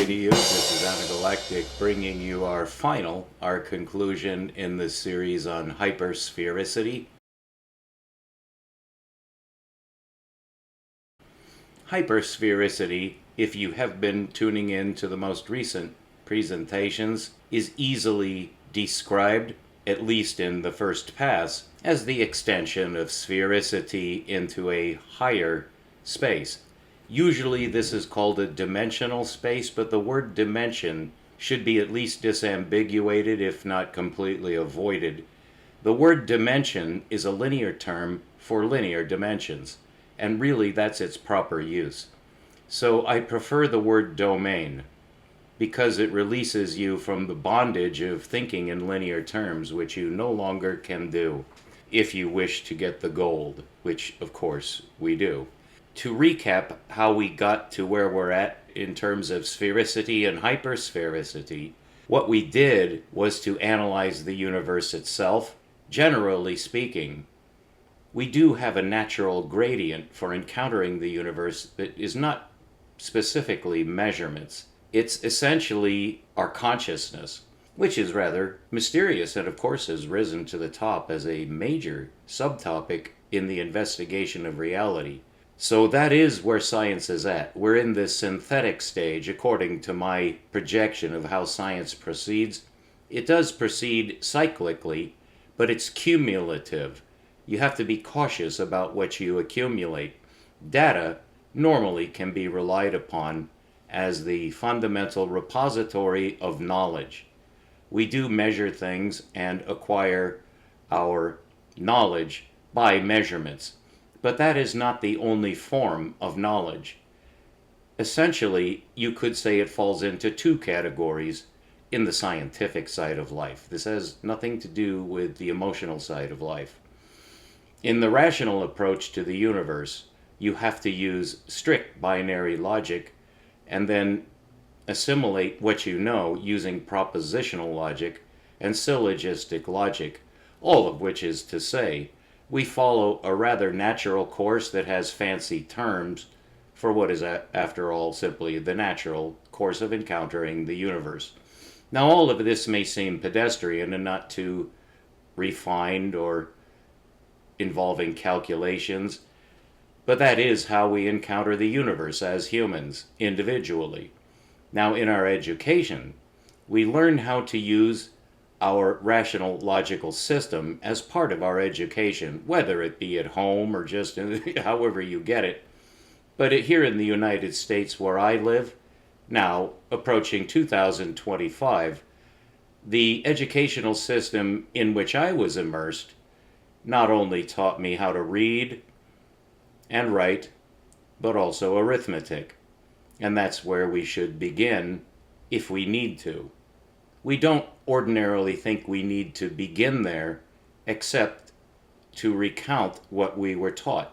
day to you. This is Anagalactic bringing you our conclusion in this series on hypersphericity. Hypersphericity, if you have been tuning in to the most recent presentations, is easily described, at least in the first pass, as the extension of sphericity into a higher space. Usually this is called a dimensional space, but the word dimension should be at least disambiguated, if not completely avoided. The word dimension is a linear term for linear dimensions, and really that's its proper use. So I prefer the word domain, because it releases you from the bondage of thinking in linear terms, which you no longer can do if you wish to get the gold, which of course we do. To recap how we got to where we're at in terms of sphericity and hypersphericity, what we did was to analyze the universe itself. Generally speaking, we do have a natural gradient for encountering the universe that is not specifically measurements. It's essentially our consciousness, which is rather mysterious and of course has risen to the top as a major subtopic in the investigation of reality. So that is where science is at. We're in this synthetic stage, according to my projection of how science proceeds. It does proceed cyclically, but it's cumulative. You have to be cautious about what you accumulate. Data normally can be relied upon as the fundamental repository of knowledge. We do measure things and acquire our knowledge by measurements. But that is not the only form of knowledge. Essentially, you could say it falls into two categories in the scientific side of life. This has nothing to do with the emotional side of life. In the rational approach to the universe, you have to use strict binary logic and then assimilate what you know using propositional logic and syllogistic logic, all of which is to say, we follow a rather natural course that has fancy terms for what is, after all, simply the natural course of encountering the universe. Now, all of this may seem pedestrian and not too refined or involving calculations, but that is how we encounter the universe as humans, individually. Now, in our education, we learn how to use our rational logical system as part of our education, whether it be at home or just however you get it. But here in the United States where I live, now approaching 2025, the educational system in which I was immersed not only taught me how to read and write, but also arithmetic. And that's where we should begin if we need to. We don't ordinarily think we need to begin there except to recount what we were taught.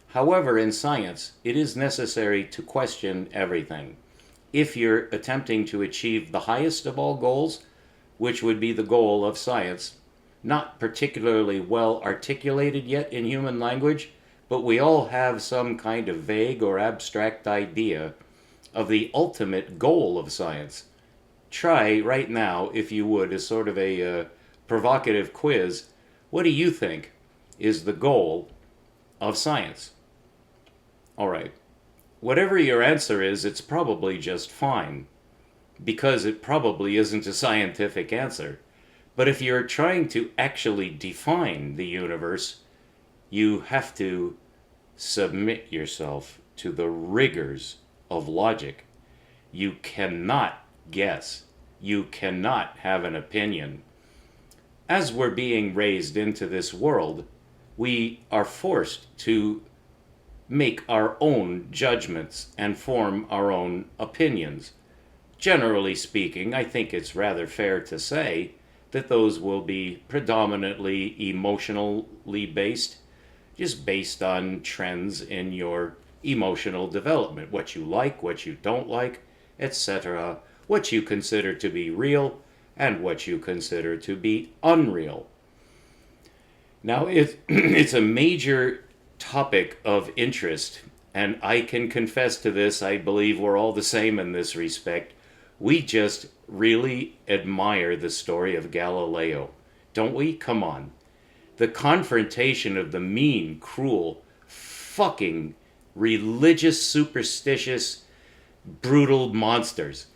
However, in science, it is necessary to question everything. If you're attempting to achieve the highest of all goals, which would be the goal of science, not particularly well articulated yet in human language, but we all have some kind of vague or abstract idea of the ultimate goal of science. Try right now, if you would, as sort of a provocative quiz, what do you think is the goal of science? All right. Whatever your answer is, it's probably just fine, because it probably isn't a scientific answer. But if you're trying to actually define the universe, you have to submit yourself to the rigors of logic. You cannot guess. You cannot have an opinion. As we're being raised into this world, we are forced to make our own judgments and form our own opinions. Generally speaking, I think it's rather fair to say that those will be predominantly emotionally based, just based on trends in your emotional development, what you like, what you don't like, etc., what you consider to be real, and what you consider to be unreal. Now, it's a major topic of interest, and I can confess to this, I believe we're all the same in this respect. we just really admire the story of Galileo, don't we? Come on. The confrontation of the mean, cruel, fucking religious, superstitious, brutal monsters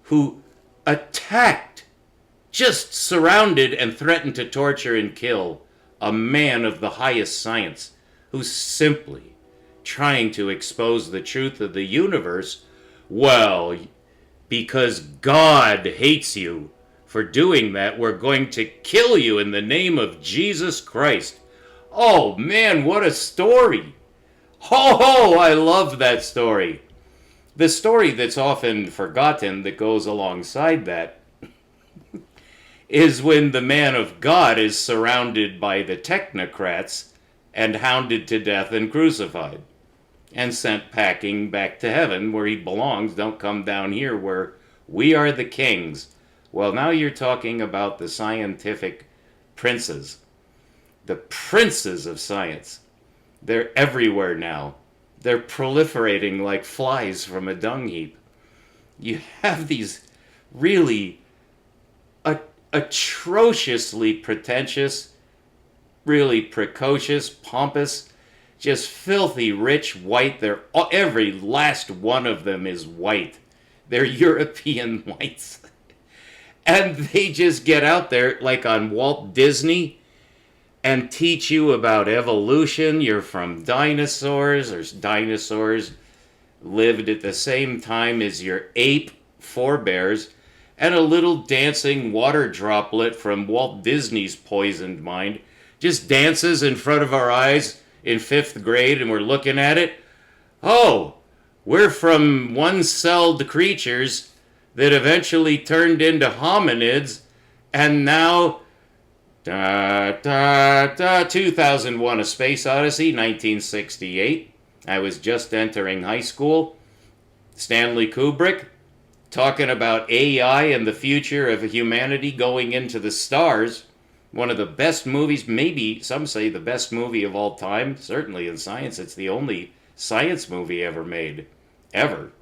who attacked, just surrounded and threatened to torture and kill a man of the highest science who's simply trying to expose the truth of the universe. Well, because God hates you for doing that, we're going to kill you in the name of Jesus Christ. Oh man, what a story! Ho ho, I love that story. The story that's often forgotten that goes alongside that is when the man of God is surrounded by the technocrats and hounded to death and crucified and sent packing back to heaven where he belongs. Don't come down here where we are the kings. Well, now you're talking about the scientific princes, the princes of science. They're everywhere now. They're proliferating like flies from a dung heap. You have these really atrociously pretentious, really precocious, pompous, just filthy rich white. They're every last one of them is white. They're European whites. And they just get out there like on Walt Disney and teach you about evolution. You're from dinosaurs, or dinosaurs lived at the same time as your ape forebears, and a little dancing water droplet from Walt Disney's poisoned mind just dances in front of our eyes in 5th grade, and we're looking at it. Oh, we're from one-celled creatures that eventually turned into hominids, and now 2001: A Space Odyssey, 1968. I was just entering high school. Stanley Kubrick talking about AI and the future of humanity going into the stars. One of the best movies, maybe some say the best movie of all time. Certainly in science, it's the only science movie ever made. Ever.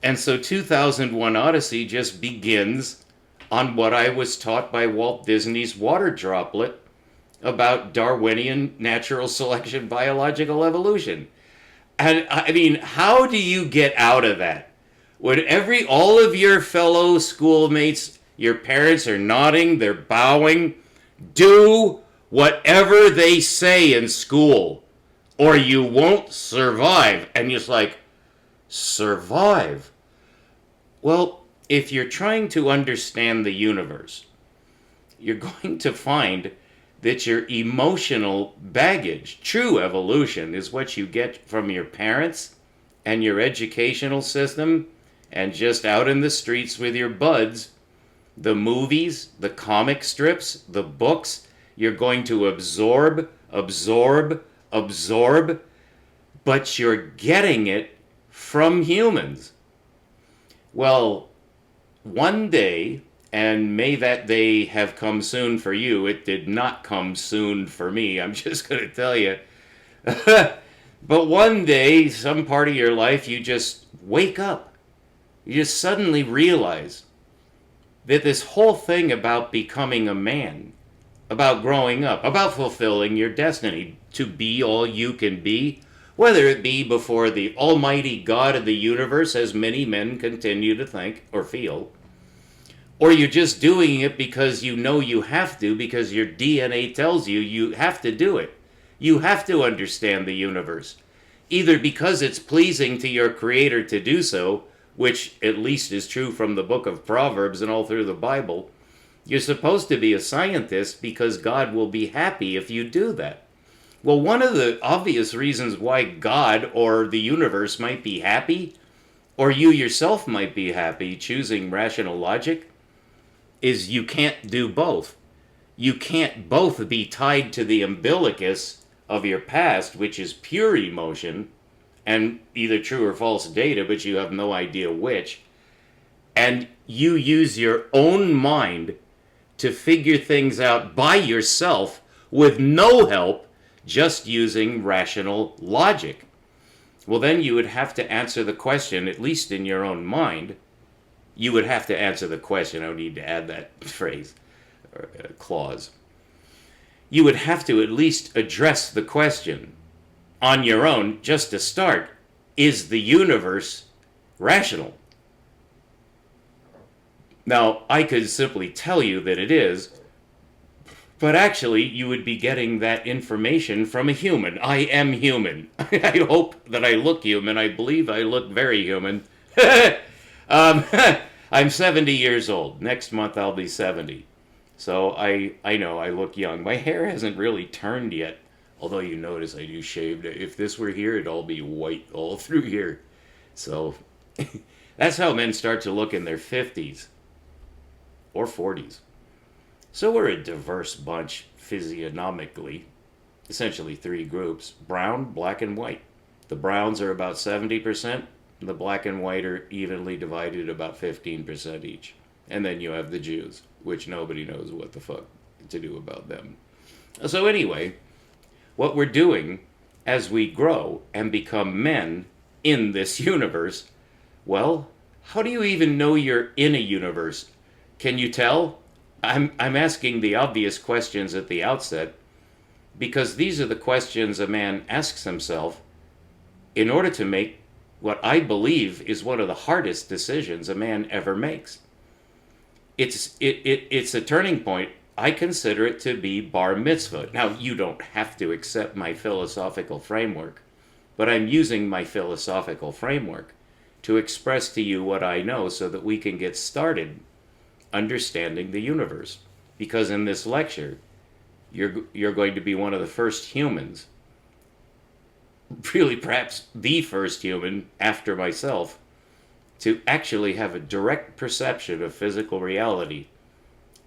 And so 2001 Odyssey just begins on what I was taught by Walt Disney's water droplet about Darwinian natural selection, biological evolution. And I mean, how do you get out of that? When all of your fellow schoolmates, your parents are nodding, they're bowing, do whatever they say in school or you won't survive. And you're just like, survive? Well, if you're trying to understand the universe, you're going to find that your emotional baggage, true evolution, is what you get from your parents and your educational system and just out in the streets with your buds. The movies, the comic strips, the books, you're going to absorb, but you're getting it from humans. Well, one day, and may that day have come soon for you. It did not come soon for me, I'm just going to tell you. But one day, some part of your life, you just wake up. You just suddenly realize that this whole thing about becoming a man, about growing up, about fulfilling your destiny to be all you can be, whether it be before the almighty God of the universe, as many men continue to think or feel, or you're just doing it because you know you have to, because your DNA tells you you have to do it. You have to understand the universe, either because it's pleasing to your Creator to do so, which at least is true from the book of Proverbs and all through the Bible. You're supposed to be a scientist because God will be happy if you do that. Well, one of the obvious reasons why God or the universe might be happy, or you yourself might be happy choosing rational logic, is you can't do both. You can't both be tied to the umbilicus of your past, which is pure emotion, and either true or false data, but you have no idea which, and you use your own mind to figure things out by yourself with no help, just using rational logic. Well, then you would have to answer the question, at least in your own mind, You would have to answer the question. I don't need to add that phrase or clause. You would have to at least address the question on your own, just to start. Is the universe rational? Now, I could simply tell you that it is, but actually you would be getting that information from a human. I am human. I hope that I look human. I believe I look very human. um, I'm 70 years old. Next month I'll be 70. So I know I look young. My hair hasn't really turned yet. Although you notice I do shave. If this were here, it'd all be white all through here. So that's how men start to look in their 50s or 40s. So we're a diverse bunch physiognomically. Essentially three groups: brown, black, and white. The browns are about 70%. The black and white are evenly divided about 15% each. And then you have the Jews, which nobody knows what the fuck to do about them. So anyway, what we're doing as we grow and become men in this universe, well, how do you even know you're in a universe? Can you tell? I'm asking the obvious questions at the outset because these are the questions a man asks himself in order to make what I believe is one of the hardest decisions a man ever makes. It's a turning point. I consider it to be bar mitzvah. Now, you don't have to accept my philosophical framework, but I'm using my philosophical framework to express to you what I know so that we can get started understanding the universe. Because in this lecture, you're going to be one of the first humans, really perhaps the first human after myself, to actually have a direct perception of physical reality.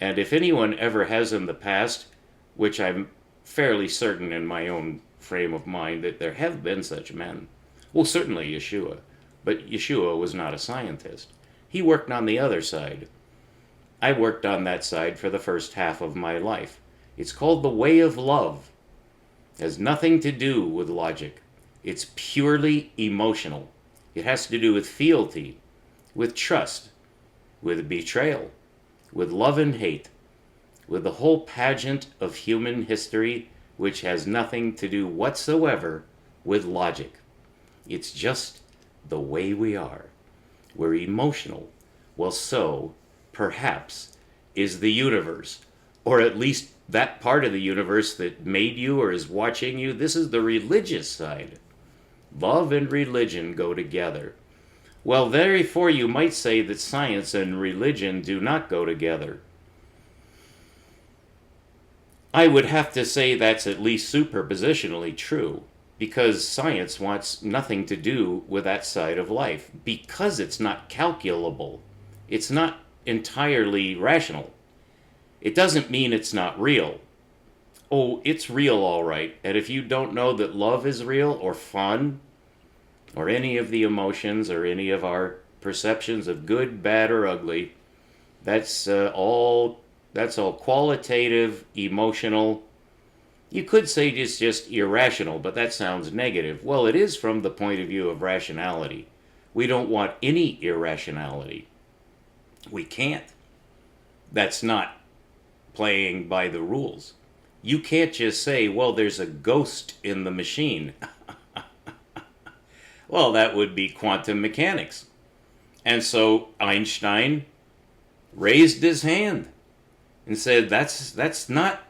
And if anyone ever has in the past, which I'm fairly certain in my own frame of mind that there have been such men, well, certainly Yeshua, but Yeshua was not a scientist. He worked on the other side. I worked on that side for the first half of my life. It's called the way of love. It has nothing to do with logic. It's purely emotional. It has to do with fealty, with trust, with betrayal, with love and hate, with the whole pageant of human history, which has nothing to do whatsoever with logic. It's just the way we are. We're emotional. Well, so, perhaps, is the universe, or at least that part of the universe that made you or is watching you. This is the religious side. Love and religion go together. Well, therefore you might say that science and religion do not go together. I would have to say that's at least superpositionally true, because science wants nothing to do with that side of life, because it's not calculable. It's not entirely rational. It doesn't mean it's not real. Oh, it's real all right. And if you don't know that love is real, or fun, or any of the emotions, or any of our perceptions of good, bad, or ugly, that's all qualitative, emotional. You could say it's just irrational, but that sounds negative. Well, it is from the point of view of rationality. We don't want any irrationality. We can't. That's not playing by the rules. You can't just say, well, there's a ghost in the machine. Well, that would be quantum mechanics. And so Einstein raised his hand and said, that's not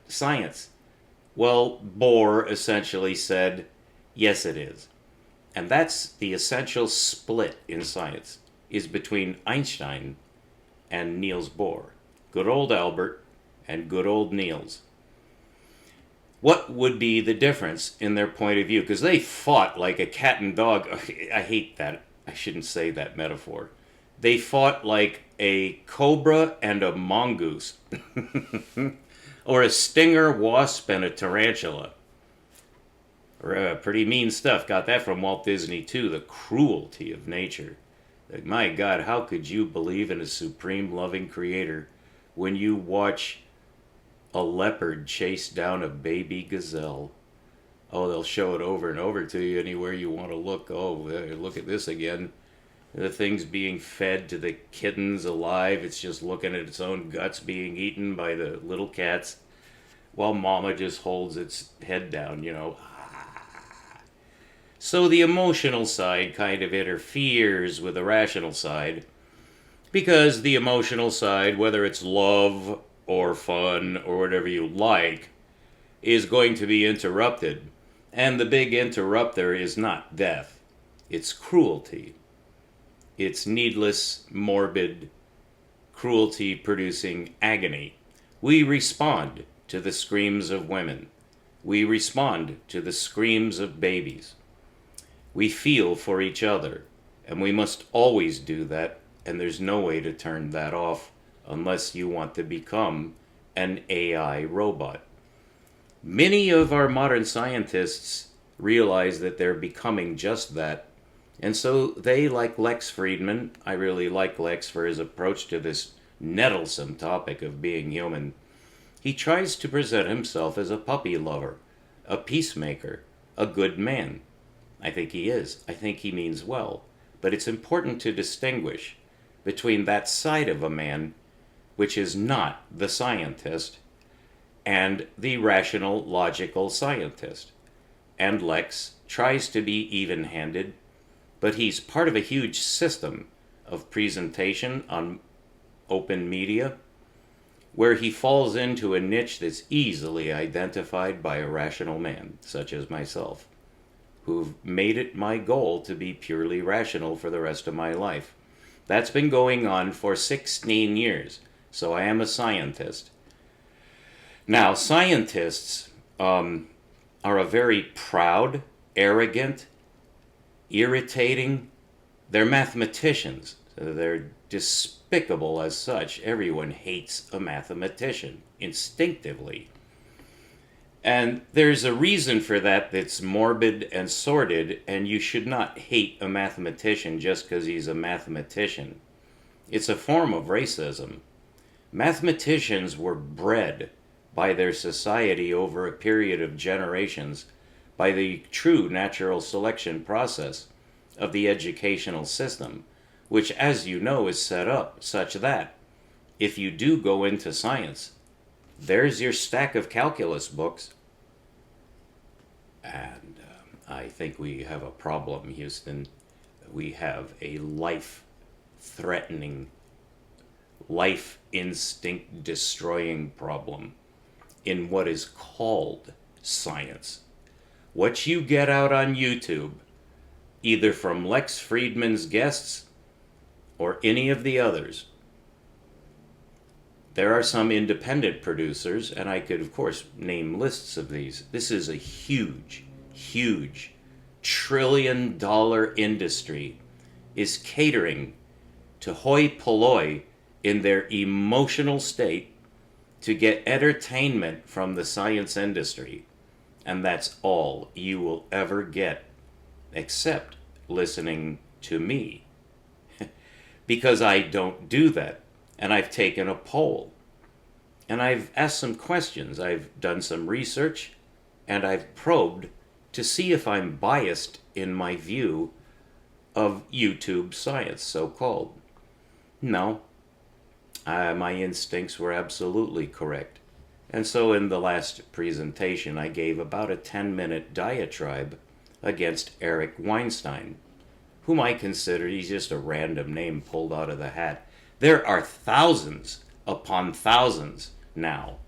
science. Well, Bohr essentially said, yes, it is. And that's the essential split in science, is between Einstein and Niels Bohr. Good old Albert and good old Niels. What would be the difference in their point of view? Because they fought like a cat and dog. I hate that. I shouldn't say that metaphor. They fought like a cobra and a mongoose. Or a stinger, wasp, and a tarantula. Pretty mean stuff. Got that from Walt Disney too. The cruelty of nature. Like, my God, how could you believe in a supreme loving creator when you watch a leopard chase down a baby gazelle? Oh, they'll show it over and over to you anywhere you want to look. Oh, look at this again. The thing's being fed to the kittens alive. It's just looking at its own guts being eaten by the little cats while mama just holds its head down. So the emotional side kind of interferes with the rational side because the emotional side, whether it's love or fun or whatever you like, is going to be interrupted. And the big interrupter is not death, it's cruelty. It's needless, morbid cruelty producing agony. We respond to the screams of women. We respond to the screams of babies. We feel for each other, and we must always do that, and there's no way to turn that off unless you want to become an AI robot. Many of our modern scientists realize that they're becoming just that, and so they, like Lex Friedman, I really like Lex for his approach to this nettlesome topic of being human. He tries to present himself as a puppy lover, a peacemaker, a good man. I think he is. I think he means well. But it's important to distinguish between that side of a man, which is not the scientist, and the rational, logical scientist. And Lex tries to be even-handed, but he's part of a huge system of presentation on open media where he falls into a niche that's easily identified by a rational man, such as myself, who've made it my goal to be purely rational for the rest of my life. That's been going on for 16 years, so I am a scientist. Now, scientists are a very proud, arrogant, irritating. They're mathematicians. They're despicable as such. Everyone hates a mathematician instinctively. And there's a reason for that that's morbid and sordid, and you should not hate a mathematician just because he's a mathematician. It's a form of racism. Mathematicians were bred by their society over a period of generations by the true natural selection process of the educational system, which, as you know, is set up such that if you do go into science, there's your stack of calculus books. And I think we have a problem, Houston. We have a life-threatening, life instinct-destroying problem in what is called science. What you get out on YouTube, either from Lex Friedman's guests or any of the others, there are some independent producers, and I could, of course, name lists of these. This is a huge, huge, trillion-dollar industry is catering to hoi polloi in their emotional state to get entertainment from the science industry. And that's all you will ever get, except listening to me. Because I don't do that. And I've taken a poll. And I've asked some questions. I've done some research. And I've probed to see if I'm biased in my view of YouTube science, so-called. No. My instincts were absolutely correct. And so in the last presentation, I gave about a 10-minute diatribe against Eric Weinstein, whom I consider he's just a random name pulled out of the hat. There are thousands upon thousands now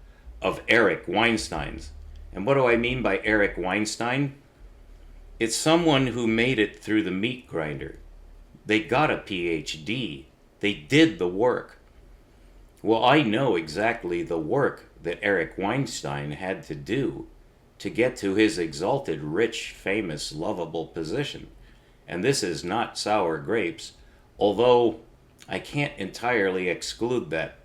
of Eric Weinsteins. And what do I mean by Eric Weinstein? It's someone who made it through the meat grinder. They got a PhD. They did the work. Well, I know exactly the work that Eric Weinstein had to do to get to his exalted, rich, famous, lovable position. And this is not sour grapes, although I can't entirely exclude that,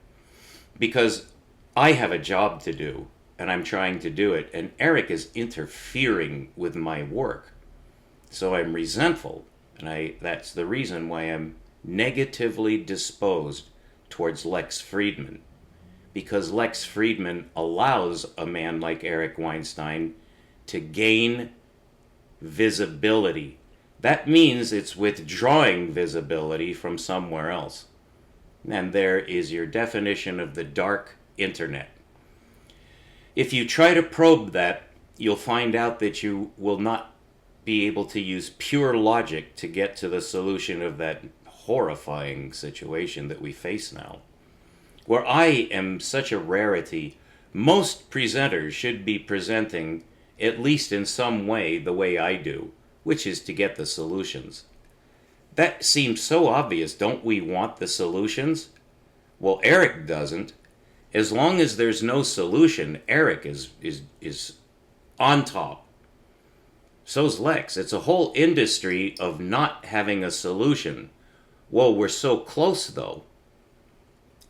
because I have a job to do, and I'm trying to do it, and Eric is interfering with my work. So I'm resentful, and that's the reason why I'm negatively disposed towards Lex Friedman. Because Lex Friedman allows a man like Eric Weinstein to gain visibility, That means it's withdrawing visibility from somewhere else. And there is your definition of the dark internet. If you try to probe that, you'll find out that you will not be able to use pure logic to get to the solution of that horrifying situation that we face now. Where I am such a rarity, most presenters should be presenting, at least in some way, the way I do, which is to get the solutions. That seems so obvious. Don't we want the solutions? Well, Eric doesn't. As long as there's no solution, Eric is on top. So's Lex. It's a whole industry of not having a solution. Well, we're so close, though.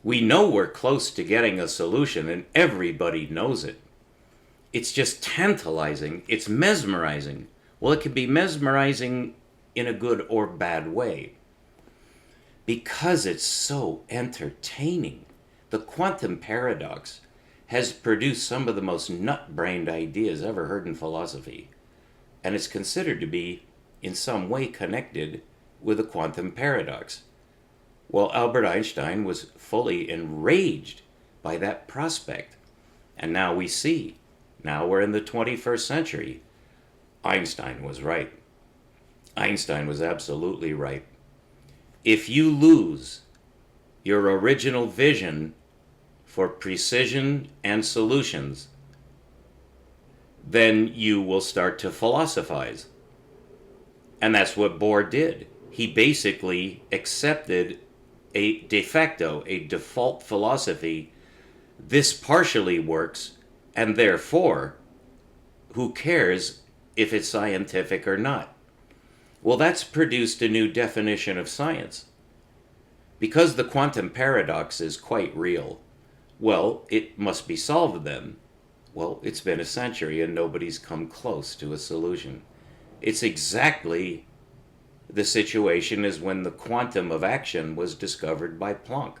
We know we're close to getting a solution, and everybody knows it. It's just tantalizing. It's mesmerizing. Well, it can be mesmerizing in a good or bad way. Because it's so entertaining. The quantum paradox has produced some of the most nut-brained ideas ever heard in philosophy. And it's considered to be, in some way, connected with the quantum paradox. Well, Albert Einstein was fully enraged by that prospect. And now we see. Now we're in the 21st century. Einstein was right. Einstein was absolutely right. If you lose your original vision for precision and solutions, then you will start to philosophize. And that's what Bohr did. He basically accepted a de facto, a default philosophy. This partially works, and therefore, who cares if it's scientific or not? Well, that's produced a new definition of science. Because the quantum paradox is quite real, well, it must be solved then. Well, it's been a century and nobody's come close to a solution. It's exactly the situation as when the quantum of action was discovered by Planck.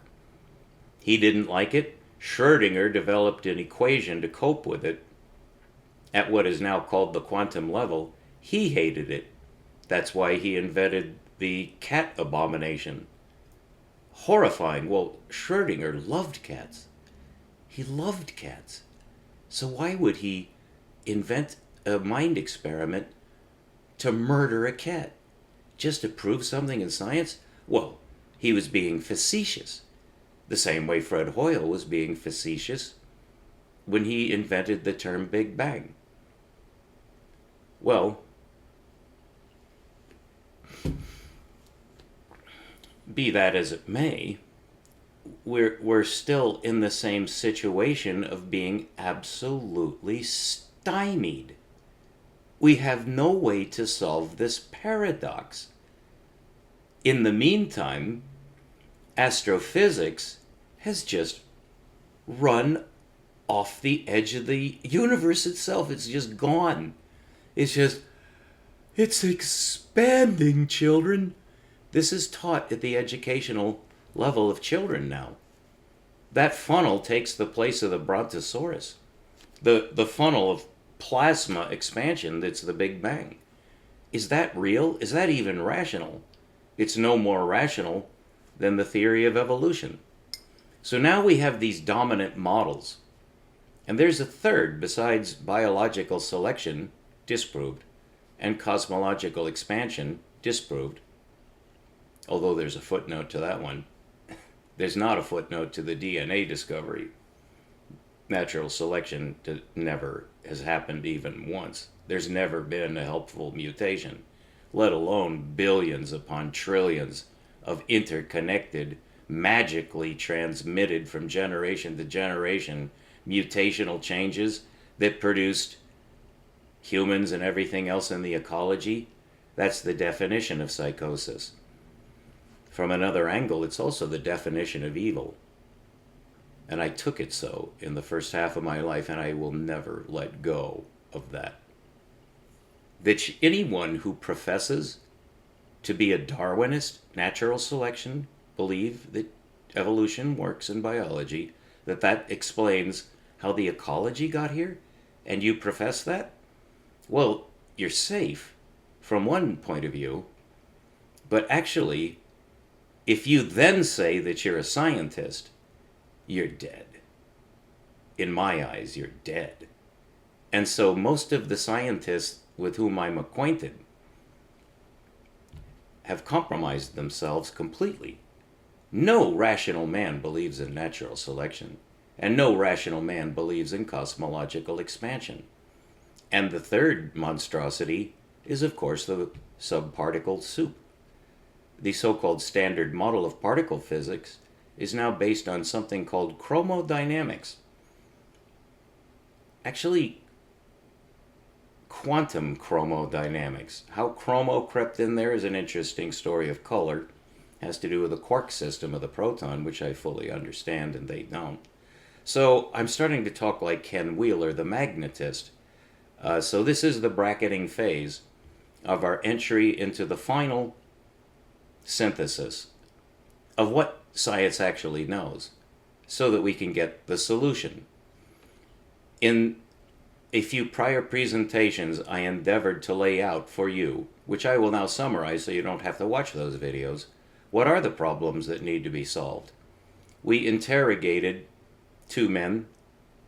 He didn't like it. Schrödinger developed an equation to cope with it at what is now called the quantum level. He hated it. That's why he invented the cat abomination. Horrifying. Well, Schrödinger loved cats. He loved cats. So why would he invent a mind experiment to murder a cat? Just to prove something in science? Well, he was being facetious. The same way Fred Hoyle was being facetious when he invented the term Big Bang. Well, be that as it may, we're still in the same situation of being absolutely stymied. We have no way to solve this paradox. In the meantime, astrophysics has just run off the edge of the universe itself. It's just gone. It's expanding, children. This is taught at the educational level of children now. That funnel takes the place of the Brontosaurus. The funnel of plasma expansion that's the Big Bang. Is that real? Is that even rational? It's no more rational than the theory of evolution. So now we have these dominant models. And there's a third besides biological selection, disproved, and cosmological expansion, disproved. Although there's a footnote to that one. There's not a footnote to the DNA discovery. Natural selection never has happened even once. There's never been a helpful mutation, let alone billions upon trillions of interconnected, magically transmitted from generation to generation mutational changes that produced humans and everything else in the ecology. That's the definition of psychosis. From another angle, it's also the definition of evil. And I took it so in the first half of my life, and I will never let go of that. That anyone who professes to be a Darwinist, natural selection, believe that evolution works in biology, that explains how the ecology got here, and you profess that, well, you're safe from one point of view, but actually, if you then say that you're a scientist, you're dead. In my eyes, you're dead. And so most of the scientists with whom I'm acquainted have compromised themselves completely. No rational man believes in natural selection, and no rational man believes in cosmological expansion. And the third monstrosity is, of course, the subparticle soup. The so-called standard model of particle physics is now based on something called chromodynamics. Actually, quantum chromodynamics. How chromo crept in there is an interesting story of color. It has to do with the quark system of the proton, which I fully understand and they don't. So I'm starting to talk like Ken Wheeler, the magnetist. So this is the bracketing phase of our entry into the final synthesis of what science actually knows, so that we can get the solution. In a few prior presentations, I endeavored to lay out for you, which I will now summarize so you don't have to watch those videos, what are the problems that need to be solved. We interrogated 2 men,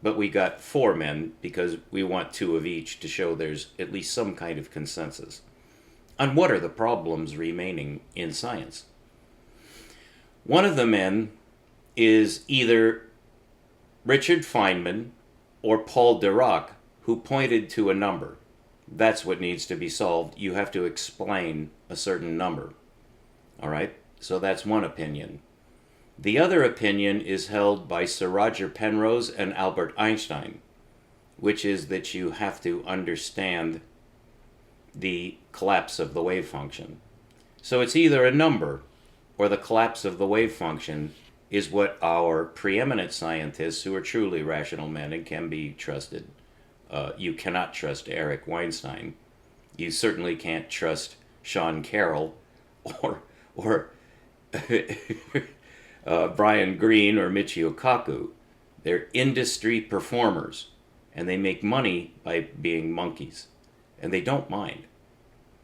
but we got 4 men because we want 2 of each to show there's at least some kind of consensus on what are the problems remaining in science. One of the men is either Richard Feynman or Paul Dirac, who pointed to a number. That's what needs to be solved. You have to explain a certain number. All right? So that's one opinion. The other opinion is held by Sir Roger Penrose and Albert Einstein, which is that you have to understand the collapse of the wave function. So it's either a number or the collapse of the wave function is what our preeminent scientists, who are truly rational men and can be trusted. You cannot trust Eric Weinstein. You certainly can't trust Sean Carroll or Brian Greene or Michio Kaku. They're industry performers, and they make money by being monkeys. And they don't mind.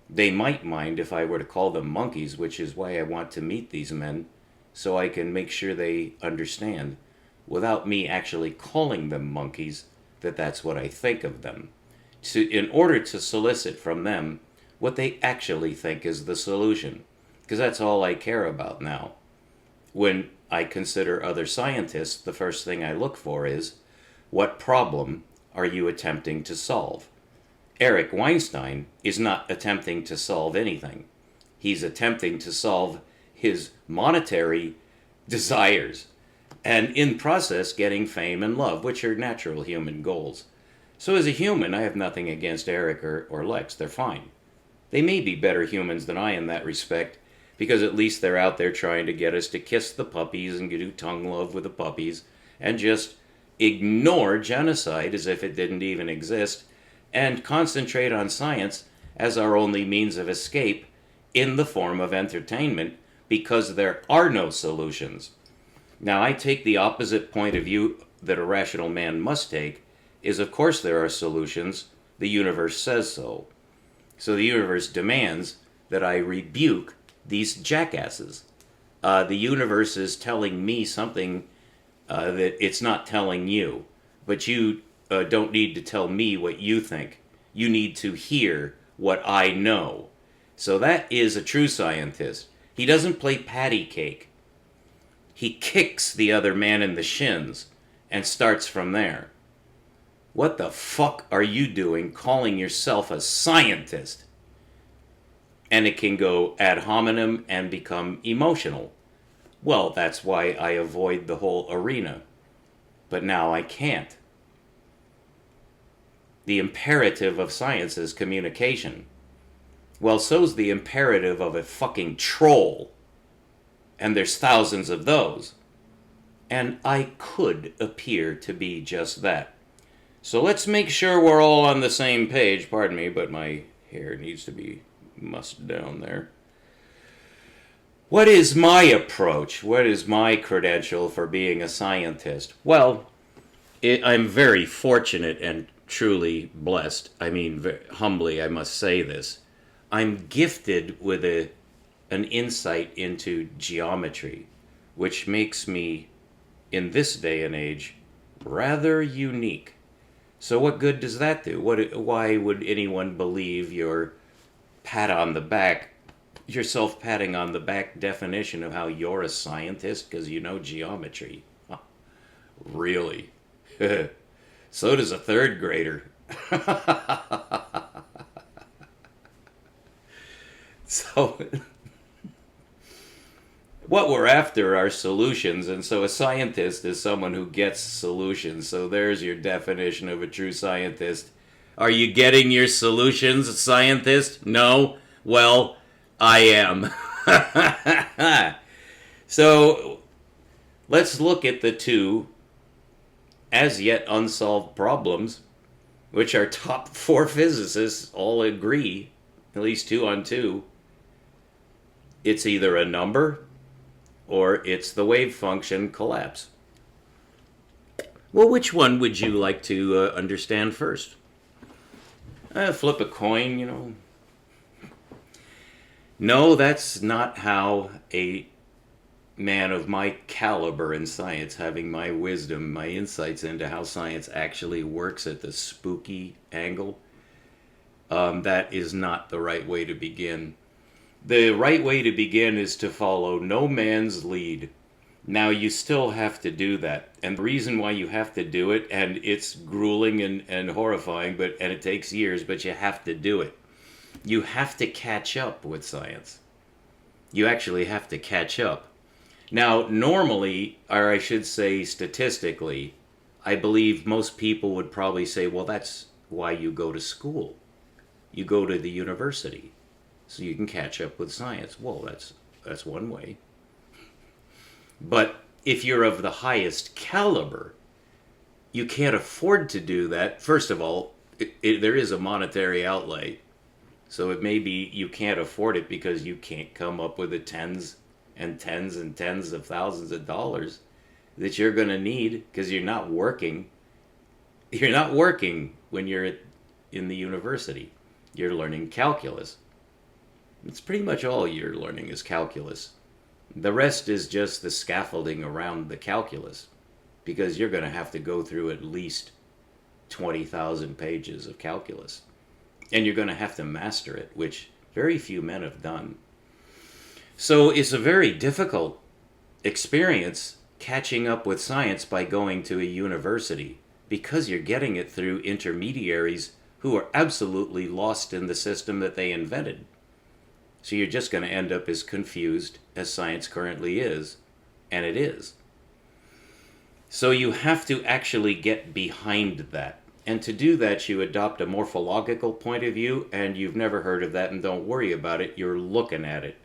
They might mind if I were to call them monkeys, which is why I want to meet these men, so I can make sure they understand, without me actually calling them monkeys, that that's what I think of them, in order to solicit from them what they actually think is the solution. Because that's all I care about now. When I consider other scientists, the first thing I look for is, what problem are you attempting to solve? Eric Weinstein is not attempting to solve anything. He's attempting to solve his monetary desires, and in process getting fame and love, which are natural human goals. So as a human, I have nothing against Eric or Lex. They're fine. They may be better humans than I in that respect, because at least they're out there trying to get us to kiss the puppies and do tongue love with the puppies, and just ignore genocide as if it didn't even exist, and concentrate on science as our only means of escape in the form of entertainment, because there are no solutions. Now, I take the opposite point of view that a rational man must take, is of course there are solutions. The universe says so. So the universe demands that I rebuke these jackasses. The universe is telling me something that it's not telling you. But you don't need to tell me what you think. You need to hear what I know. So that is a true scientist. He doesn't play patty cake. He kicks the other man in the shins and starts from there. What the fuck are you doing calling yourself a scientist? And it can go ad hominem and become emotional. Well, that's why I avoid the whole arena. But now I can't. The imperative of science is communication. Well, so's the imperative of a fucking troll. And there's thousands of those. And I could appear to be just that. So let's make sure we're all on the same page. Pardon me, but my hair needs to be mussed down there. What is my approach? What is my credential for being a scientist? Well, I'm very fortunate and truly blessed. I mean, humbly, I must say this. I'm gifted with an insight into geometry, which makes me, in this day and age, rather unique. So what good does that do? Why would anyone believe your pat on the back, your self-patting on the back definition of how you're a scientist because you know geometry? Huh, really? So does a third grader. So what we're after are solutions, and so a scientist is someone who gets solutions. So there's your definition of a true scientist. Are you getting your solutions, scientist? No? Well, I am. So let's look at the two as yet unsolved problems, which our top four physicists all agree, at least 2 on 2. It's either a number or it's the wave function collapse. Well, which one would you like to understand first? Flip a coin, you know. No, that's not how a man of my caliber in science, having my wisdom, my insights into how science actually works at the spooky angle, that is not the right way to begin. The right way to begin is to follow no man's lead. Now, you still have to do that. And the reason why you have to do it, and it's grueling and horrifying, and it takes years, but you have to do it. You have to catch up with science. You actually have to catch up. Now, normally, or I should say statistically, I believe most people would probably say, well, that's why you go to school. You go to the university so you can catch up with science. Well, that's one way. But if you're of the highest caliber, you can't afford to do that. First of all, there is a monetary outlay. So it may be you can't afford it because you can't come up with the tens and tens and tens of thousands of dollars that you're going to need because you're not working. You're not working when you're in the university. You're learning calculus. It's pretty much all you're learning is calculus. The rest is just the scaffolding around the calculus because you're going to have to go through at least 20,000 pages of calculus. And you're going to have to master it, which very few men have done. So it's a very difficult experience catching up with science by going to a university because you're getting it through intermediaries who are absolutely lost in the system that they invented. So you're just going to end up as confused as science currently is, and it is. So you have to actually get behind that. And to do that, you adopt a morphological point of view, and you've never heard of that, and don't worry about it, you're looking at it.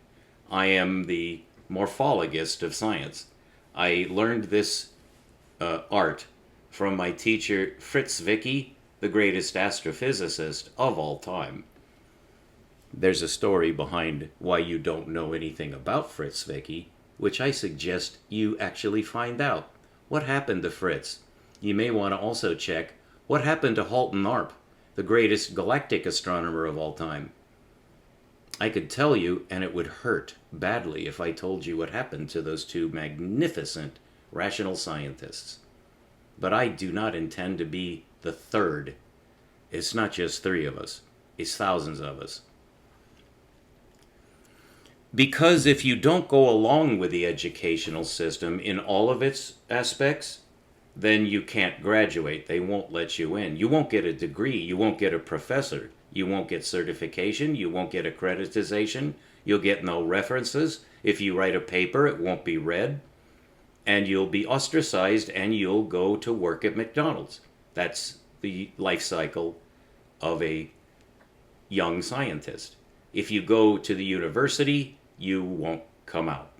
I am the morphologist of science. I learned this art from my teacher, Fritz Zwicky, the greatest astrophysicist of all time. There's a story behind why you don't know anything about Fritz Zwicky, which I suggest you actually find out. What happened to Fritz? You may want to also check what happened to Halton Arp, the greatest galactic astronomer of all time. I could tell you, and it would hurt badly if I told you what happened to those two magnificent rational scientists. But I do not intend to be the third. It's not just 3 of us. It's thousands of us. Because if you don't go along with the educational system in all of its aspects, then you can't graduate. They won't let you in. You won't get a degree. You won't get a professor. You won't get certification. You won't get accreditation. You'll get no references. If you write a paper, it won't be read. And you'll be ostracized and you'll go to work at McDonald's. That's the life cycle of a young scientist. If you go to the university, you won't come out.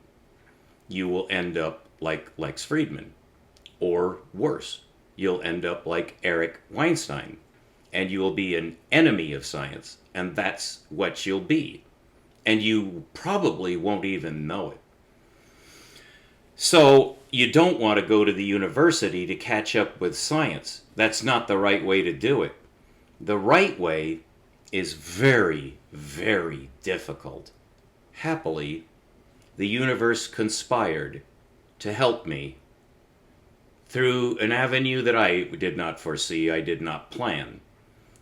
You will end up like Lex Friedman. Or worse, you'll end up like Eric Weinstein, and you will be an enemy of science, and that's what you'll be. And you probably won't even know it. So you don't want to go to the university to catch up with science. That's not the right way to do it. The right way is very, very difficult. Happily, the universe conspired to help me through an avenue that I did not foresee, I did not plan.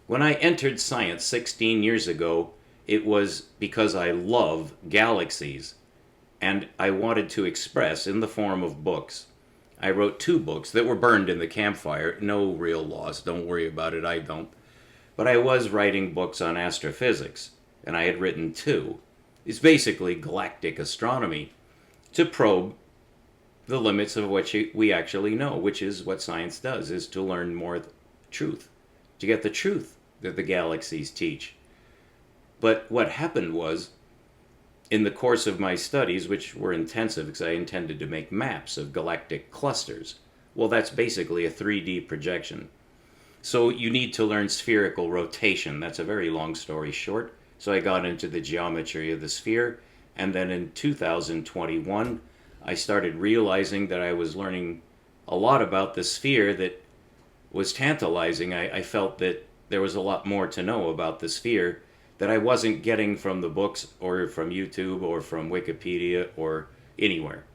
When I entered science 16 years ago, it was because I love galaxies, and I wanted to express in the form of books. I wrote 2 books that were burned in the campfire. No real loss, don't worry about it, I don't. But I was writing books on astrophysics, and I had written 2. It's basically galactic astronomy to probe the limits of what we actually know, which is what science does, is to learn more truth, to get the truth that the galaxies teach. But what happened was, in the course of my studies, which were intensive because I intended to make maps of galactic clusters, well, that's basically a 3D projection. So you need to learn spherical rotation. That's a very long story short. So I got into the geometry of the sphere, and then in 2021, I started realizing that I was learning a lot about the sphere that was tantalizing. I felt that there was a lot more to know about the sphere that I wasn't getting from the books or from YouTube or from Wikipedia or anywhere.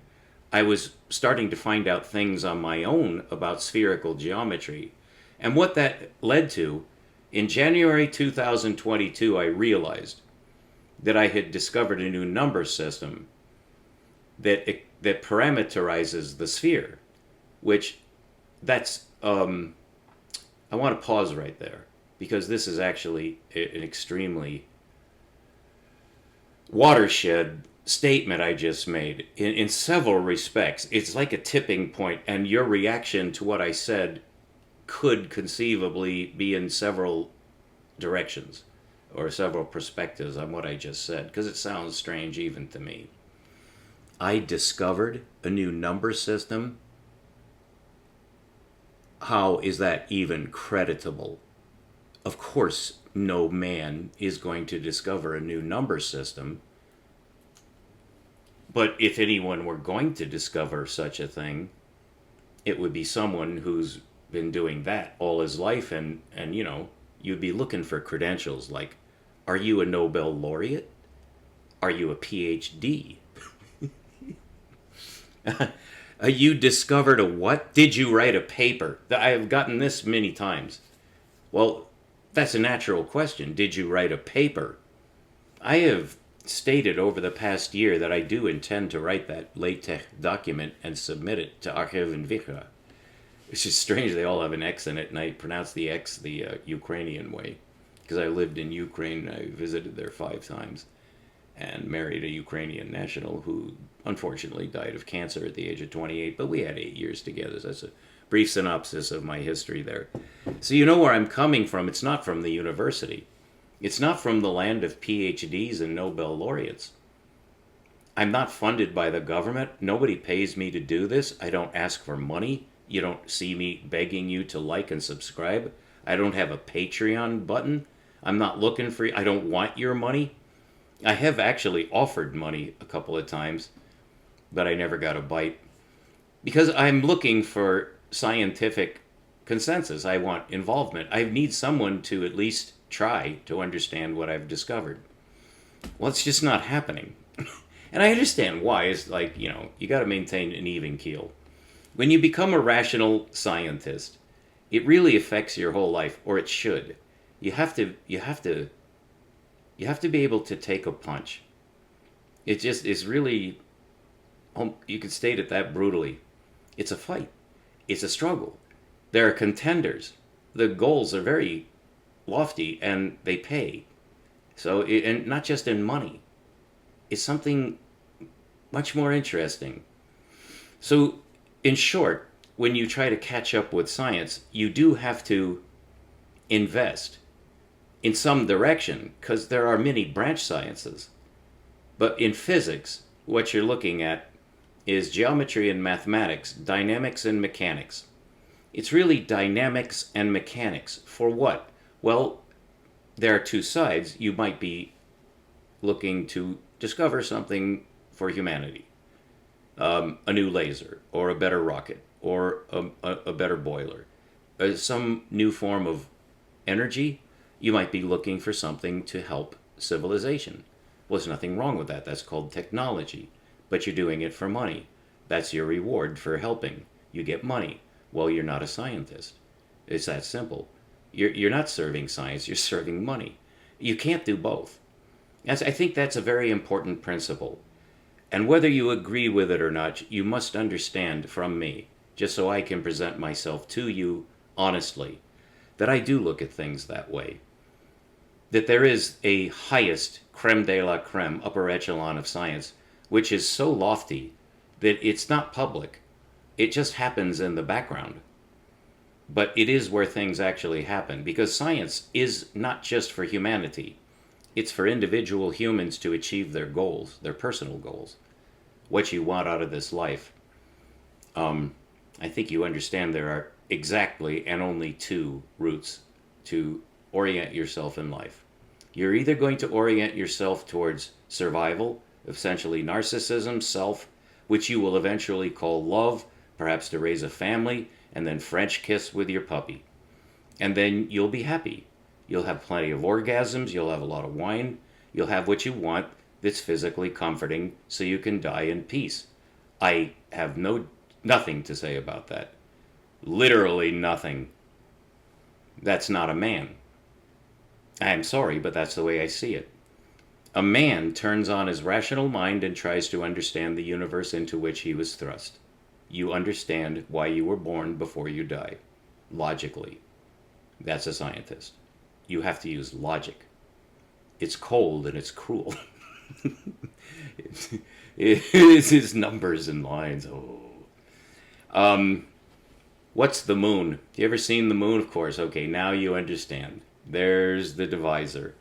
I was starting to find out things on my own about spherical geometry. And what that led to, in January 2022, I realized that I had discovered a new number system that parameterizes the sphere, which I want to pause right there, because this is actually an extremely watershed statement I just made. In several respects, it's like a tipping point, and your reaction to what I said could conceivably be in several directions or several perspectives on what I just said, because it sounds strange even to me. I discovered a new number system. How is that even creditable? Of course, no man is going to discover a new number system. But if anyone were going to discover such a thing, it would be someone who's been doing that all his life, and you know, you'd be looking for credentials like, are you a Nobel laureate? Are you a PhD? You discovered a what? Did you write a paper? I have gotten this many times. Well, that's a natural question. Did you write a paper? I have stated over the past year that I do intend to write that LaTeX document and submit it to Archiv and Vicha. It's just strange they all have an X in it, and I pronounce the X the Ukrainian way, because I lived in Ukraine. I visited there 5 times and married a Ukrainian national who unfortunately died of cancer at the age of 28, but we had 8 years together. So that's a brief synopsis of my history there. So you know where I'm coming from. It's not from the university. It's not from the land of PhDs and Nobel laureates. I'm not funded by the government. Nobody pays me to do this. I don't ask for money. You don't see me begging you to like and subscribe. I don't have a Patreon button. I'm not looking for you. I don't want your money. I have actually offered money a couple of times, but I never got a bite. Because I'm looking for scientific consensus. I want involvement. I need someone to at least try to understand what I've discovered. Well, it's just not happening. And I understand why. It's like, you know, you got to maintain an even keel. When you become a rational scientist, it really affects your whole life, or it should. You have to be able to take a punch. It just is really, you could state it that brutally. It's a fight. It's a struggle. There are contenders. The goals are very lofty, and they pay. So, and not just in money. It's something much more interesting. So, in short, when you try to catch up with science, you do have to invest in some direction, because there are many branch sciences. But in physics, what you're looking at is geometry and mathematics, dynamics and mechanics. It's really dynamics and mechanics. For what? Well, there are 2 sides. You might be looking to discover something for humanity. A new laser, or a better rocket, or a better boiler. Some new form of energy. You might be looking for something to help civilization. Well, there's nothing wrong with that. That's called technology. But you're doing it for money. That's your reward for helping. You get money. Well, you're not a scientist. It's that simple. You're not serving science, you're serving money. You can't do both. I think that's a very important principle. And whether you agree with it or not, you must understand from me, just so I can present myself to you honestly, that I do look at things that way. That there is a highest creme de la creme, upper echelon of science, which is so lofty that it's not public. It just happens in the background. But it is where things actually happen, because science is not just for humanity. It's for individual humans to achieve their goals, their personal goals, what you want out of this life. I think you understand there are exactly and only two routes to orient yourself in life. You're either going to orient yourself towards survival, essentially narcissism, self, which you will eventually call love, perhaps to raise a family, and then French kiss with your puppy. And then you'll be happy. You'll have plenty of orgasms, you'll have a lot of wine, you'll have what you want that's physically comforting so you can die in peace. I have nothing to say about that. Literally nothing. That's not a man. I'm sorry, but that's the way I see it. A man turns on his rational mind and tries to understand the universe into which he was thrust. You understand why you were born before you die. Logically. That's a scientist. You have to use logic. It's cold and it's cruel. It's numbers and lines. What's the moon? You ever seen the moon? Of course. Okay, now you understand. There's the divisor.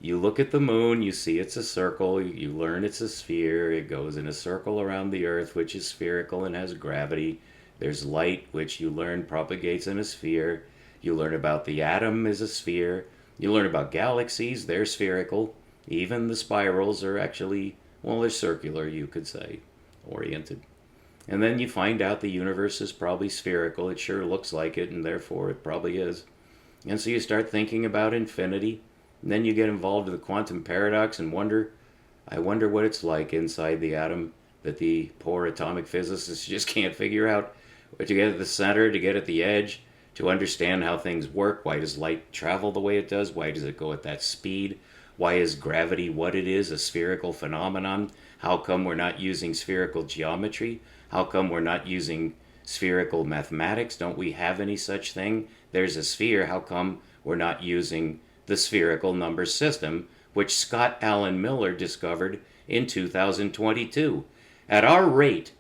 You look at the moon, you see it's a circle, you learn it's a sphere, it goes in a circle around the earth, which is spherical and has gravity. There's light, which you learn propagates in a sphere. You learn about the atom is a sphere. You learn about galaxies, they're spherical. Even the spirals are actually, well, they're circular, you could say, oriented. And then you find out the universe is probably spherical. It sure looks like it, and therefore it probably is. And so you start thinking about infinity. And then you get involved with the quantum paradox and I wonder what it's like inside the atom that the poor atomic physicists just can't figure out. To get at the center, to get at the edge, to understand how things work. Why does light travel the way it does? Why does it go at that speed? Why is gravity what it is, a spherical phenomenon? How come we're not using spherical geometry? How come we're not using spherical mathematics? Don't we have any such thing? There's a sphere. How come we're not using the spherical number system, which Scott Allen Miller discovered in 2022? At our rate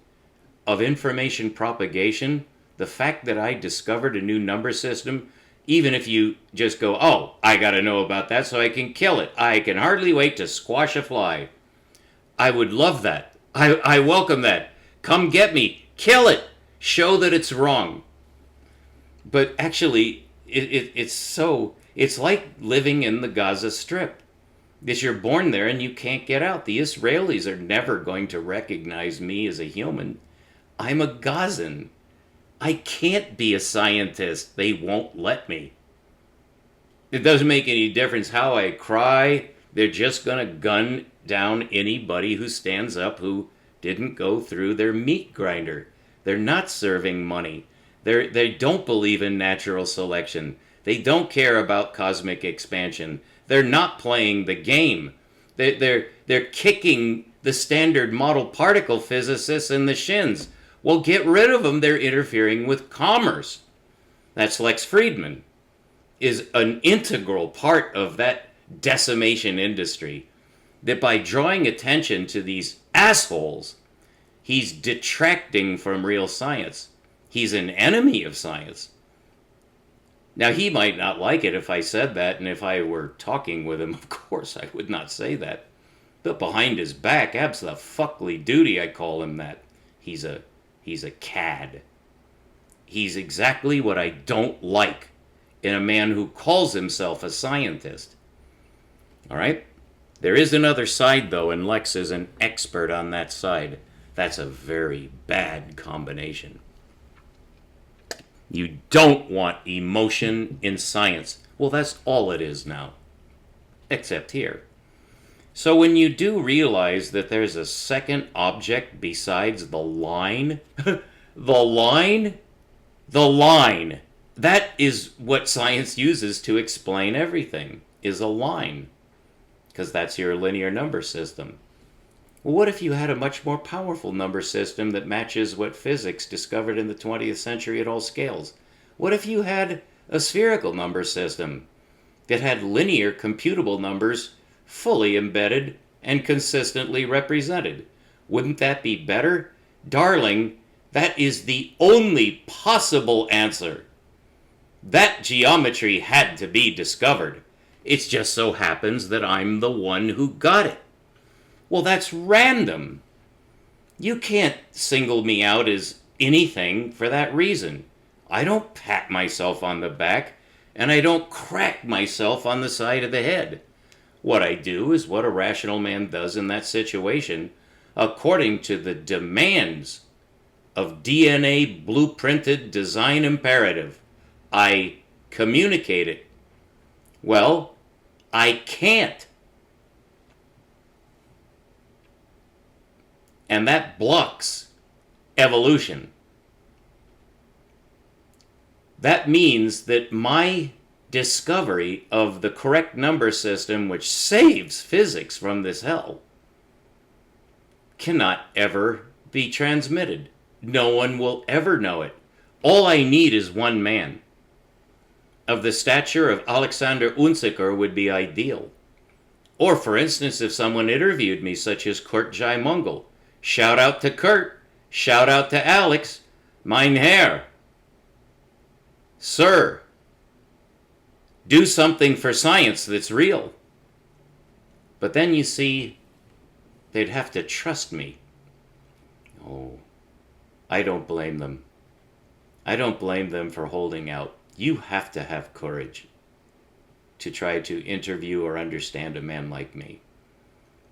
of information propagation, the fact that I discovered a new number system, even if you just go, oh, I got to know about that so I can kill it. I can hardly wait to squash a fly. I would love that. I welcome that. Come get me. Kill it. Show that it's wrong. But actually, it's like living in the Gaza Strip. Because you're born there and you can't get out. The Israelis are never going to recognize me as a human. I'm a Gazan. I can't be a scientist. They won't let me. It doesn't make any difference how I cry. They're just going to gun down anybody who stands up who didn't go through their meat grinder. They're not serving money. They don't believe in natural selection. They don't care about cosmic expansion. They're not playing the game. They're kicking the standard model particle physicists in the shins. Well, get rid of them. They're interfering with commerce. That's Lex Friedman, is an integral part of that decimation industry. That by drawing attention to these assholes, he's detracting from real science. He's an enemy of science. Now, he might not like it if I said that, and if I were talking with him, of course I would not say that. But behind his back, abso-fuckly duty, I call him that. He's a cad. He's exactly what I don't like in a man who calls himself a scientist. All right? There is another side, though, and Lex is an expert on that side. That's a very bad combination. You don't want emotion in science. Well, that's all it is now, except here. So when you do realize that there's a second object besides the line, the line, the line, that is what science uses to explain everything, is a line. Because that's your linear number system. Well, what if you had a much more powerful number system that matches what physics discovered in the 20th century at all scales? What if you had a spherical number system that had linear computable numbers fully embedded and consistently represented? Wouldn't that be better? Darling, that is the only possible answer. That geometry had to be discovered. It just so happens that I'm the one who got it. Well, that's random. You can't single me out as anything for that reason. I don't pat myself on the back, and I don't crack myself on the side of the head. What I do is what a rational man does in that situation, according to the demands of DNA blueprinted design imperative. I communicate it. Well, I can't. And that blocks evolution. That means that my discovery of the correct number system, which saves physics from this hell, cannot ever be transmitted. No one will ever know it. All I need is one man. Of the stature of Alexander Unziker would be ideal. Or, for instance, if someone interviewed me, such as Kurt Jai-Mongol. Shout out to Kurt. Shout out to Alex. Mein Herr. Sir. Do something for science that's real. But then you see, they'd have to trust me. Oh, I don't blame them. I don't blame them for holding out. You have to have courage to try to interview or understand a man like me.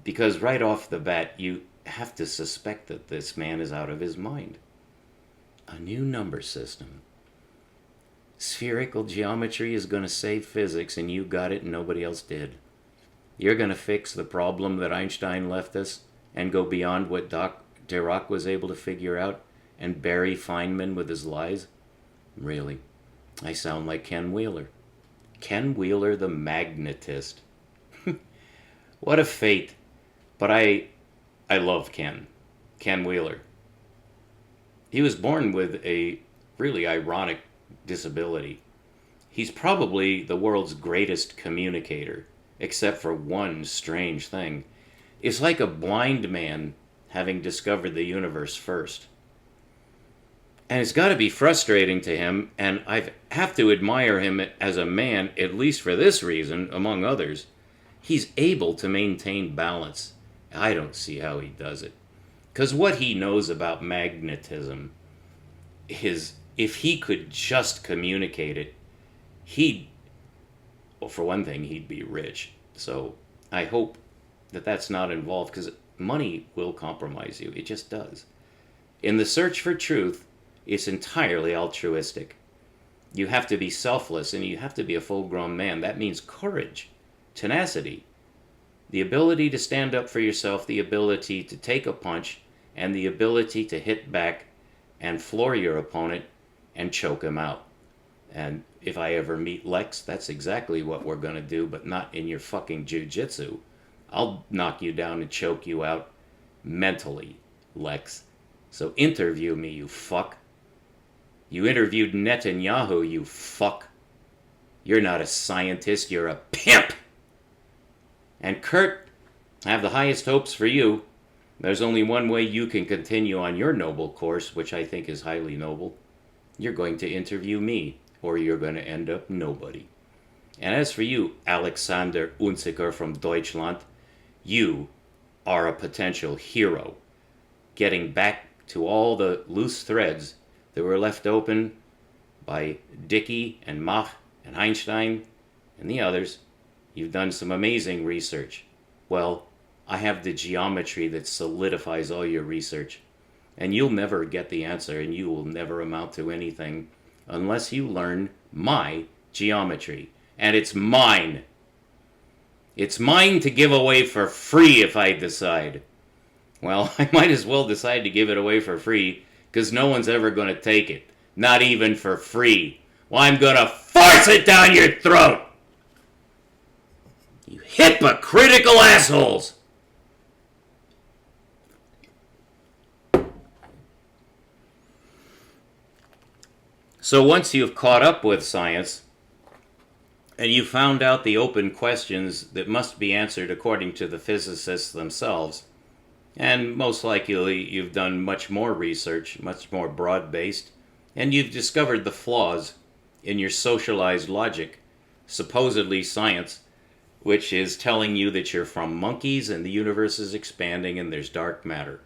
Because right off the bat, you have to suspect that this man is out of his mind. A new number system. Spherical geometry is going to save physics, and you got it and nobody else did. You're going to fix the problem that Einstein left us and go beyond what Dirac was able to figure out and bury Feynman with his lies? Really? I sound like Ken Wheeler. Ken Wheeler the magnetist. What a fate. But I love Ken Wheeler. He was born with a really ironic disability. He's probably the world's greatest communicator, except for one strange thing. It's like a blind man having discovered the universe first. And it's got to be frustrating to him, and I have to admire him as a man, at least for this reason, among others. He's able to maintain balance. I don't see how he does it. Because what he knows about magnetism is, if he could just communicate it, well, for one thing, he'd be rich. So I hope that that's not involved, because money will compromise you. It just does. In the search for truth, it's entirely altruistic. You have to be selfless, and you have to be a full-grown man. That means courage, tenacity, the ability to stand up for yourself, the ability to take a punch, and the ability to hit back and floor your opponent and choke him out. And if I ever meet Lex, that's exactly what we're going to do, but not in your fucking jiu-jitsu. I'll knock you down and choke you out mentally, Lex. So interview me, you fuck. You interviewed Netanyahu, you fuck. You're not a scientist, you're a pimp. And Kurt, I have the highest hopes for you. There's only one way you can continue on your noble course, which I think is highly noble. You're going to interview me, or you're going to end up nobody. And as for you, Alexander Unziker from Deutschland, you are a potential hero. Getting back to all the loose threads that were left open by Dicke and Mach and Einstein and the others. You've done some amazing research. Well, I have the geometry that solidifies all your research. And you'll never get the answer, and you will never amount to anything unless you learn my geometry. and it's mine. It's mine to give away for free if I decide. Well, I might as well decide to give it away for free, because no one's ever going to take it. Not even for free. Well, I'm going to force it down your throat! You hypocritical assholes! So once you've caught up with science, and you found out the open questions that must be answered according to the physicists themselves, and most likely you've done much more research, much more broad-based, and you've discovered the flaws in your socialized logic, supposedly science, which is telling you that you're from monkeys and the universe is expanding and there's dark matter.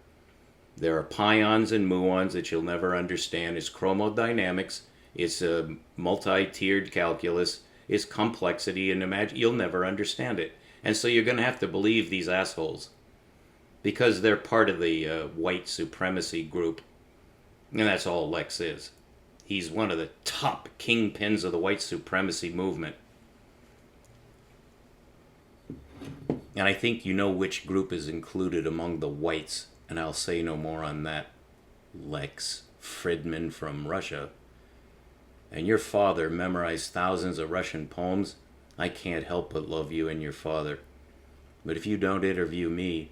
There are pions and muons that you'll never understand. It's chromodynamics, it's a multi-tiered calculus, it's complexity, and you'll never understand it. And so you're going to have to believe these assholes, because they're part of the white supremacy group. And that's all Lex is. He's one of the top kingpins of the white supremacy movement. And I think you know which group is included among the whites, and I'll say no more on that. Lex Fridman from Russia. And your father memorized thousands of Russian poems. I can't help but love you and your father. But if you don't interview me,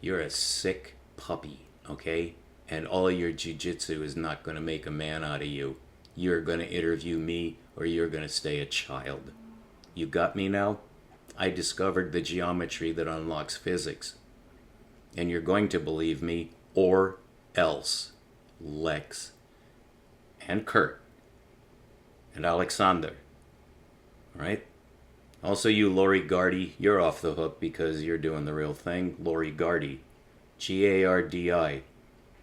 you're a sick puppy, okay? And all your jiu-jitsu is not going to make a man out of you. You're going to interview me, or you're going to stay a child. You got me now? I discovered the geometry that unlocks physics. And you're going to believe me, or else. Lex. And Kurt. And Alexander. Right? Also you, Lori Gardy, you're off the hook because you're doing the real thing. Lori Gardy. Gardi.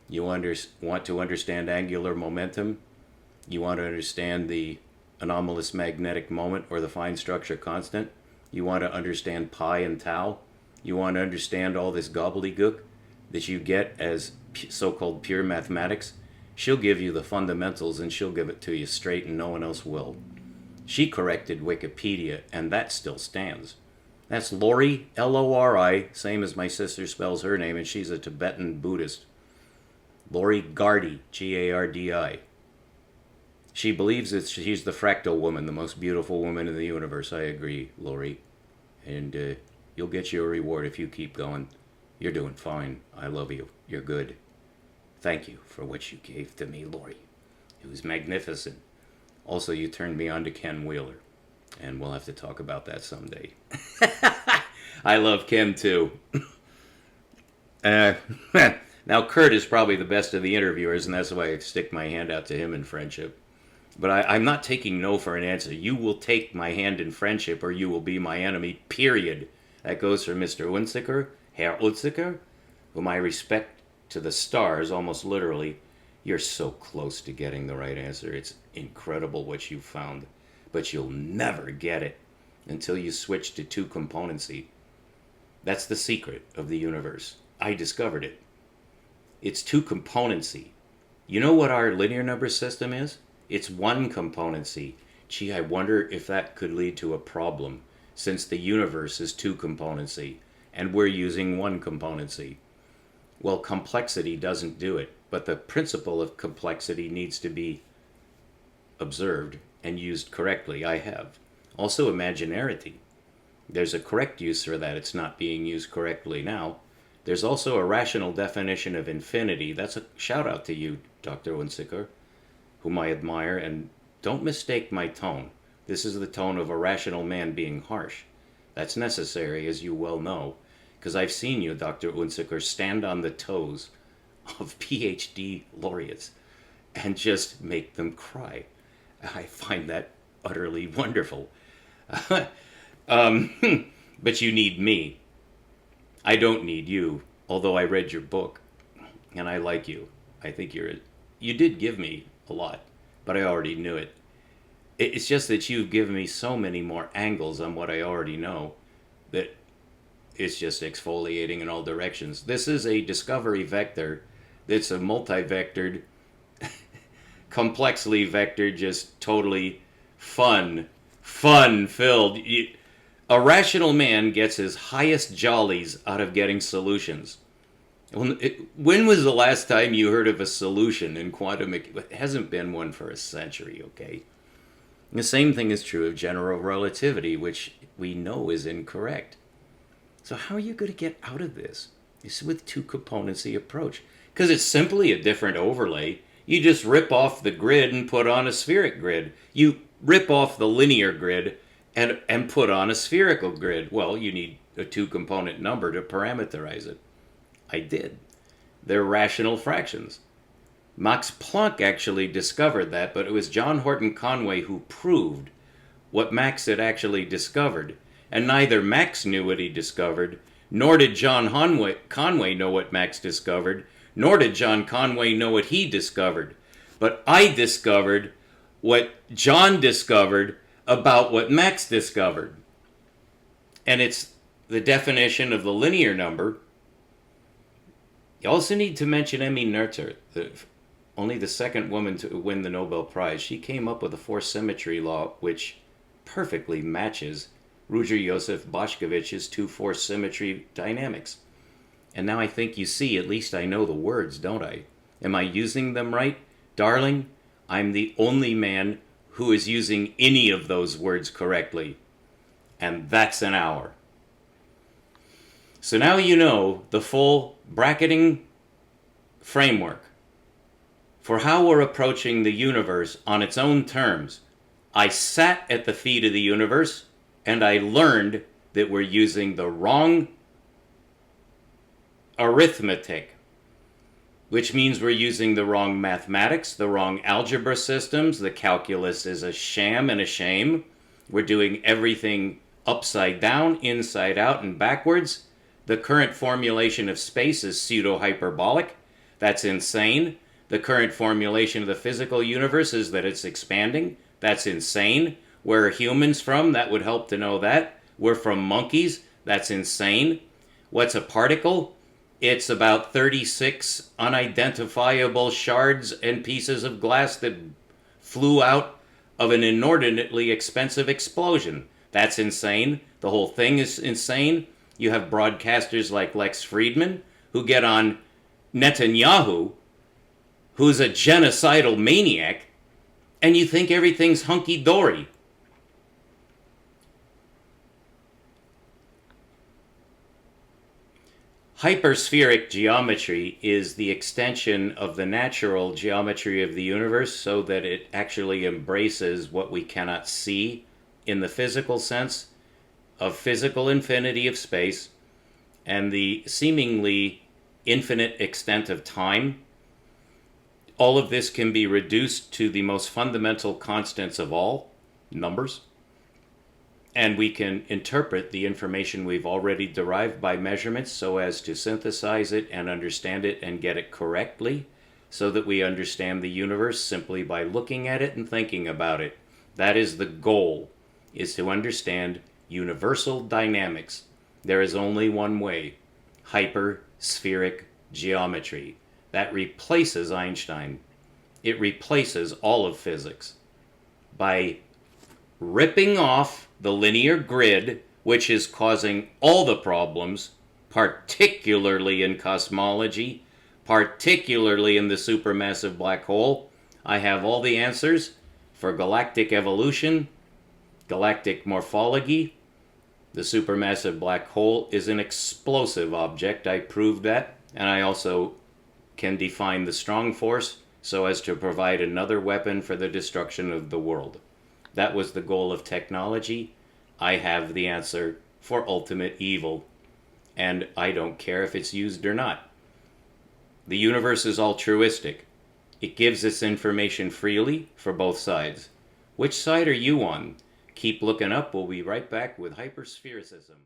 You want to understand angular momentum? You want to understand the anomalous magnetic moment or the fine structure constant? You want to understand pi and tau? You want to understand all this gobbledygook that you get as so-called pure mathematics? She'll give you the fundamentals and she'll give it to you straight and no one else will. She corrected Wikipedia and that still stands. That's Lori, Lori, same as my sister spells her name, and she's a Tibetan Buddhist. Lori Gardi, Gardi. She believes that she's the fractal woman, the most beautiful woman in the universe. I agree, Lori. And you'll get your reward if you keep going. You're doing fine. I love you. You're good. Thank you for what you gave to me, Lori. It was magnificent. Also, you turned me on to Ken Wheeler. And we'll have to talk about that someday. I love Ken, too. Now, Kurt is probably the best of the interviewers, and that's why I stick my hand out to him in friendship. But I'm not taking no for an answer. You will take my hand in friendship, or you will be my enemy, period. That goes for Mr. Unziker, Herr Unziker, whom I respect to the stars, almost literally. You're so close to getting the right answer. It's incredible what you found. But you'll never get it until you switch to two-componency. That's the secret of the universe. I discovered it. It's two-componency. You know what our linear number system is? It's one-componency. Gee, I wonder if that could lead to a problem, since the universe is two-componency, and we're using one-componency. Well, complexity doesn't do it, but the principle of complexity needs to be observed and used correctly. I have. Also, imaginarity. There's a correct use for that. It's not being used correctly now. There's also a rational definition of infinity. That's a shout out to you, Dr. Unziker, whom I admire, and don't mistake my tone. This is the tone of a rational man being harsh. That's necessary, as you well know, because I've seen you, Dr. Unziker, stand on the toes of PhD laureates and just make them cry. I find that utterly wonderful. But you need me. I don't need you, although I read your book, and I like you. I think you did give me a lot, but I already knew it. It's just that you've given me so many more angles on what I already know that it's just exfoliating in all directions. This is a discovery vector that's a multi-vectored, complexly vectored, just totally fun fun-filled. A rational man gets his highest jollies out of getting solutions. When was the last time you heard of a solution in quantum mechanics? It hasn't been one for a century, okay? The same thing is true of general relativity, which we know is incorrect. So how are you going to get out of this? It's with two-componency approach. Because it's simply a different overlay. You just rip off the grid and put on a spheric grid. You rip off the linear grid and put on a spherical grid. Well, you need a two-component number to parameterize it. I did. They're rational fractions. Max Planck actually discovered that, but it was John Horton Conway who proved what Max had actually discovered. And neither Max knew what he discovered, nor did John Conway know what Max discovered, nor did John Conway know what he discovered. But I discovered what John discovered about what Max discovered. And it's the definition of the linear number. You also need to mention Emmy Noether, only the second woman to win the Nobel Prize. She came up with a force symmetry law which perfectly matches Ruger-Joseph Boschkowicz's two force symmetry dynamics. And now I think you see, at least I know the words, don't I? Am I using them right? Darling, I'm the only man who is using any of those words correctly. And that's an hour. So now you know the full bracketing framework for how we're approaching the universe on its own terms. I sat at the feet of the universe and I learned that we're using the wrong arithmetic, which means we're using the wrong mathematics, the wrong algebra systems. The calculus is a sham and a shame. We're doing everything upside down, inside out, and backwards. The current formulation of space is pseudo-hyperbolic. That's insane. The current formulation of the physical universe is that it's expanding. That's insane. Where are humans from? That would help to know that. We're from monkeys. That's insane. What's a particle? It's about 36 unidentifiable shards and pieces of glass that flew out of an inordinately expensive explosion. That's insane. The whole thing is insane. You have broadcasters like Lex Friedman who get on Netanyahu, who's a genocidal maniac, and you think everything's hunky-dory. Hyperspheric geometry is the extension of the natural geometry of the universe so that it actually embraces what we cannot see in the physical sense of physical infinity of space and the seemingly infinite extent of time. All of this can be reduced to the most fundamental constants of all, numbers. And we can interpret the information we've already derived by measurements so as to synthesize it and understand it and get it correctly, so that we understand the universe simply by looking at it and thinking about it. That is the goal, is to understand universal dynamics. There is only one way: hyperspheric geometry. That replaces Einstein. It replaces all of physics by ripping off the linear grid, which is causing all the problems, particularly in cosmology, particularly in the supermassive black hole. I have all the answers for galactic evolution, galactic morphology. The supermassive black hole is an explosive object. I proved that. And I also can define the strong force so as to provide another weapon for the destruction of the world. That was the goal of technology. I have the answer for ultimate evil, and I don't care if it's used or not. The universe is altruistic. It gives this information freely for both sides. Which side are you on? Keep looking up. We'll be right back with Hypersphericisim.